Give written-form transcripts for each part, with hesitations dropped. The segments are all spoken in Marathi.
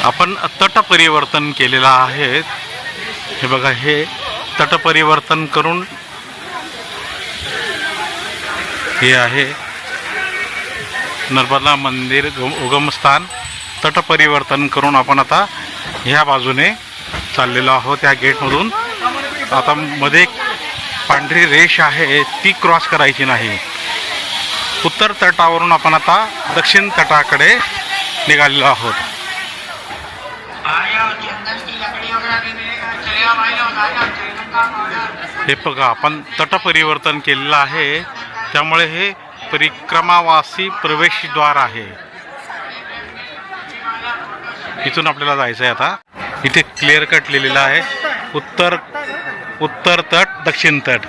आपण तट परिवर्तन केलेलं आहे। हे बघा, हे तट परिवर्तन करून हे आहे नर्मदा मंदिर उगमस्थान। तट परिवर्तन करून आपण आता ह्या बाजूने चाललेलो आहोत या गेटमधून। आता मध्ये एक पांढरी रेष आहे, ती क्रॉस करायची नाही। उत्तर तटावरून आपण आता दक्षिण तटाकडे निघालेलो आहोत। हे बघा, आपण तट परिवर्तन केलेलं आहे, त्यामुळे हे परिक्रमावासी प्रवेशद्वार आहे। इथून आपल्याला जायचं आहे। आता इथे क्लिअर कट लिहिलेलं आहे, उत्तर तट दक्षिण तट।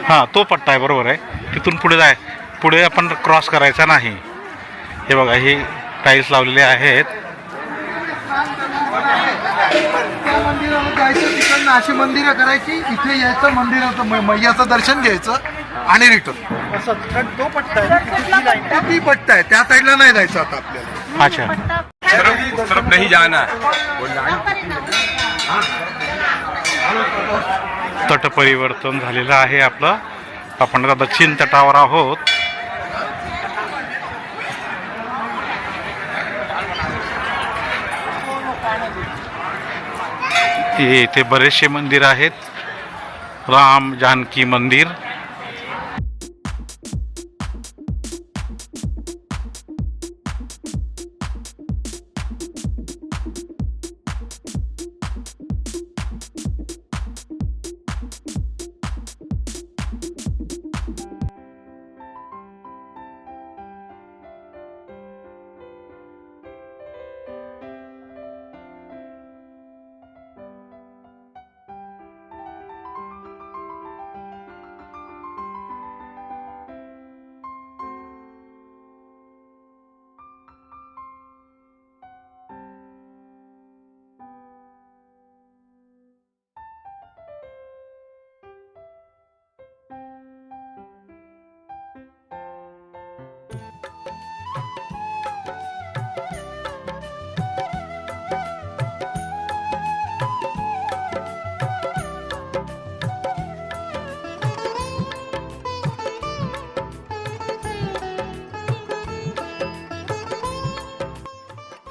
हां, तो पट्टा आहे, बरोबर आहे। तिथून पुढे आपण क्रॉस करायचा नाही। हे बघा, हे टाईल्स लावलेले आहेत। तिकडनं अशी मंदिरं करायची, इथे यायचं, मंदिराचं मैयाचं दर्शन घ्यायचं आणि रिटर्न असं। तो पट्टा आहे, ती पट्टा आहे, त्या साईडला नाही जायचं आता आपल्याला। अच्छा, तरफ नहीं जाना। तट परिवर्तन झालेलं आहे आपलं। आपण आता दक्षिण तटावर आहोत। इथे बरेचसे मंदिर आहेत, राम जानकी मंदिर।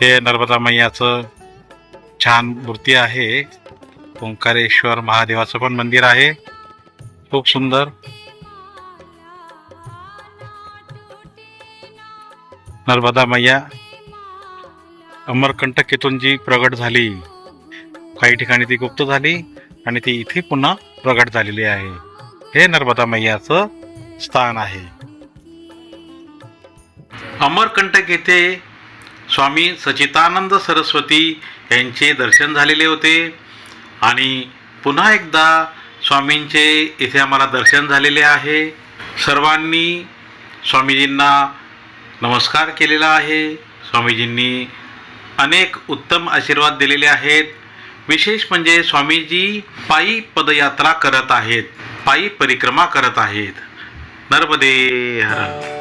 हे नर्मदा मैयाचं छान मूर्ती आहे। ओंकारेश्वर महादेवाचं पण मंदिर आहे, खूप सुंदर। नर्मदा मैया अमरकंटकेतून जी प्रगट झाली, काही ठिकाणी ती गुप्त झाली आणि ती इथे पुन्हा प्रगट झालेली आहे। हे नर्मदा मैयाचं स्थान आहे। अमरकंटक येथे स्वामी सच्चिदानंद सरस्वती यांचे दर्शन झालेले होते आणि पुन्हा एकदा स्वामींचे इथे आम्हाला दर्शन झालेले आहे। सर्वांनी स्वामीजींना नमस्कार केलेला आहे। स्वामीजींनी अनेक उत्तम आशीर्वाद दिलेले आहेत। विशेष म्हणजे स्वामीजी पायी पदयात्रा करत आहेत, पायी परिक्रमा करत आहेत। नर्मदे हर।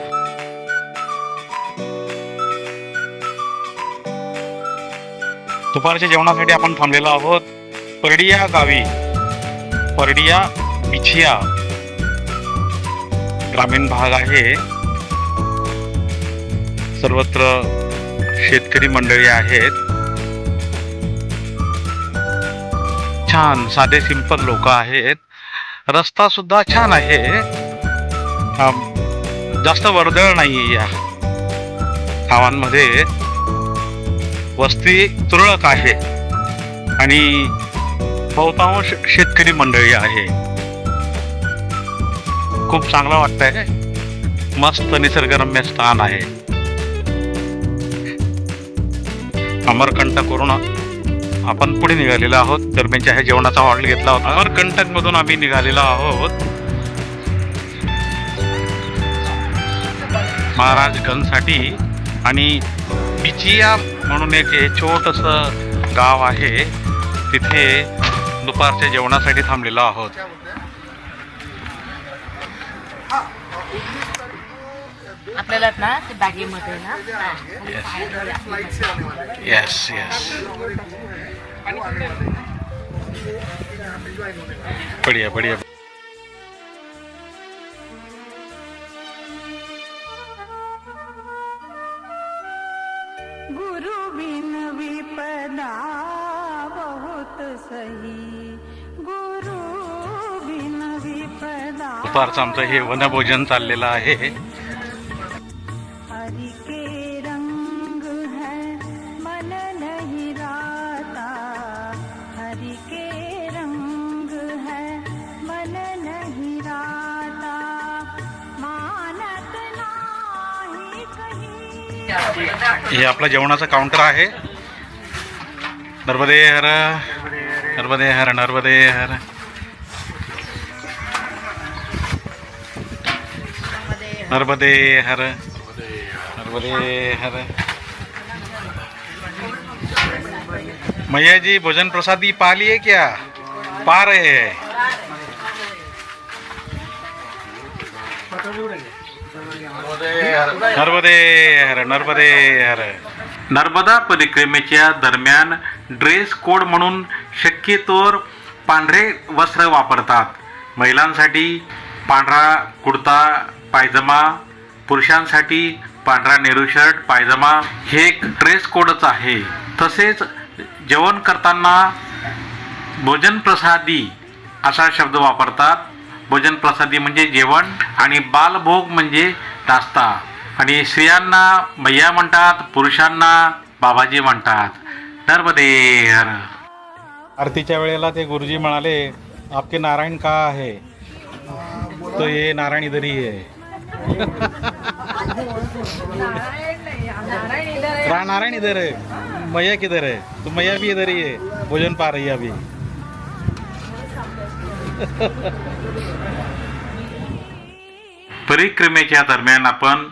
दुपारच्या जेवणासाठी आपण थांबलेलो आहोत परडिया गावी। परडिया बिछिया ग्रामीण भाग आहे, सर्वत्र शेतकरी मंडळी आहेत। छान साधे सिंपल लोक आहेत। रस्ता सुद्धा छान आहे, जास्त वर्दळ नाही या गावांमध्ये। वस्ती तुरळक आहे आणि बहुतांश शेतकरी मंडळी आहे। खूप चांगलं वाटतंय, मस्त निसर्गरम्य स्थान आहे। अमरकंटक करून आपण पुढे निघालेलो आहोत। दरम्यानच्या ह्या जेवणाचा हॉटेल घेतला होता। अमरकंटक मधून आम्ही निघालेलो आहोत महाराजगंजसाठी। आणि बिचिया म्हणून एक छोटंसं गाव आहे, तिथे दुपारच्या जेवणासाठी थांबलेलो आहोत। आपल्याला ना ते बॅगेमध्ये ना येस येस, बढ़िया बढ़िया. गुरु बिन विपदा बहुत सही, गुरु बिन विपदा. दुपारचं आमचं हे वनभोजन चाललेलं आहे. हरि के रंग है मन नहीं राता, हरि के रंग है मन नहीं राता, मानत नाही कहीं. हे आपलं जेवणाचं काउंटर आहे. नर्मदे हर, नर्मदे हर, नर्मदे हर. नर्मदे हर, नर्मदे हर. मैया जी भोजन प्रसादी पा लिए क्या? पा रहे हैं. नर्मदे हर, नर्मदे हर. नर्मदा परिक्रमेच्या दरम्यान ड्रेस कोड म्हणून शक्यतोवर पांढरे वस्त्र वापरतात. महिलांसाठी पांढरा कुर्ता पायजमा, पुरुषांसाठी पांढरा नेहरू शर्ट पायजमा हे एक ड्रेस कोडच आहे. तसेच जेवण करताना भोजन प्रसादी असा शब्द वापरतात. भोजन प्रसादी म्हणजे जेवण आणि बालभोग म्हणजे नाश्ता. आणि स्त्रियांना मैया म्हणतात, पुरुषांना बाबाजी म्हणतात. नर्मदे हर. आरतीच्या वेळेला ते गुरुजी म्हणाले, आपके नारायण कहाँ है? तो ये नारायण इधर ही है. नारायण इधर है, मैया किधर है? तो मैया भी इधर ही है, भोजन पा रही है अभी. परिक्रमेच्या दरम्यान आपण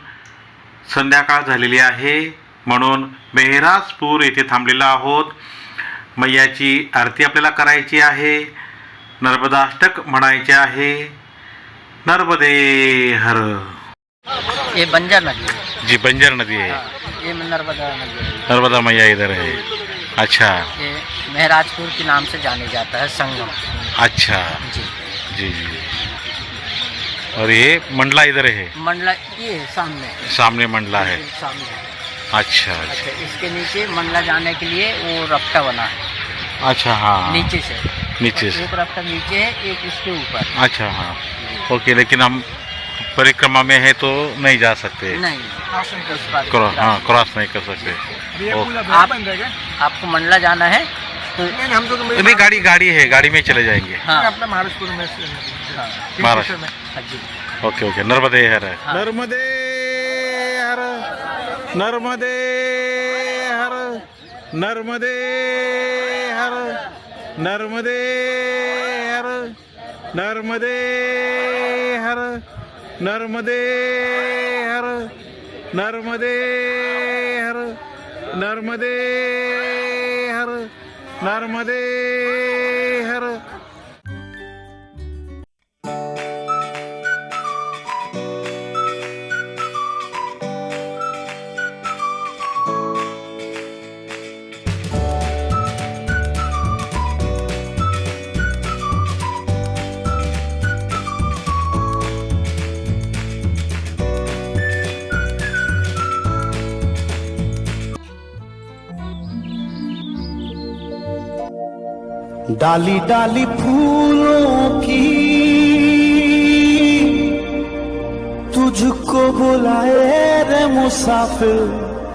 संध्याकाळ झालेली आहे म्हणून मेहराजपूर येथे थांबलेलो आहोत. मैयाची आरती आपल्याला करायची आहे. नर्मदाष्टक म्हणायचे आहे. नर्मदे हर. ये बंजर नदी है. जी बंजर नदी है. ये नर्मदा नदी है. नर्मदा मैया इधर है. अच्छा. ये महराजपुर के नाम से जाने जाता है संगम. अच्छा जी जी जी. और ये मंडला इधर है. मंडला ये सामने सामने मंडला है. सामने. अच्छा अच्छा. अच्छा, इसके नीचे मंडला जाने के लिए वो रफ्ता बना है अच्छा हाँ. नीचे से. नीचे से. एक रफ्ता नीचे है, एक इसके ऊपर. अच्छा हाँ. ओके, लेकिन हम परिक्रमा में है तो नहीं जा सकते. नहीं हाँ, क्रॉस नहीं कर सकते. ओके. आपको मंडला जाना है तो नहीं, गाड़ी है, गाड़ी में चले जाएंगे. हाँ. अपना महाराष्ट्र में महाराष्ट्र. हाँ जी. Okay okay. नर्मदे हर. हाँ. नर्मदे हर, नर्मदे हर, नर्मदे हर, नर्मदे हर, नर्मदे हर, नर्मदे हर, नर्मदे हर, नर्मदे हर, नर्मदे हर. डाली डाली फूलों की तुझको बुलाए रे मुसाफिर,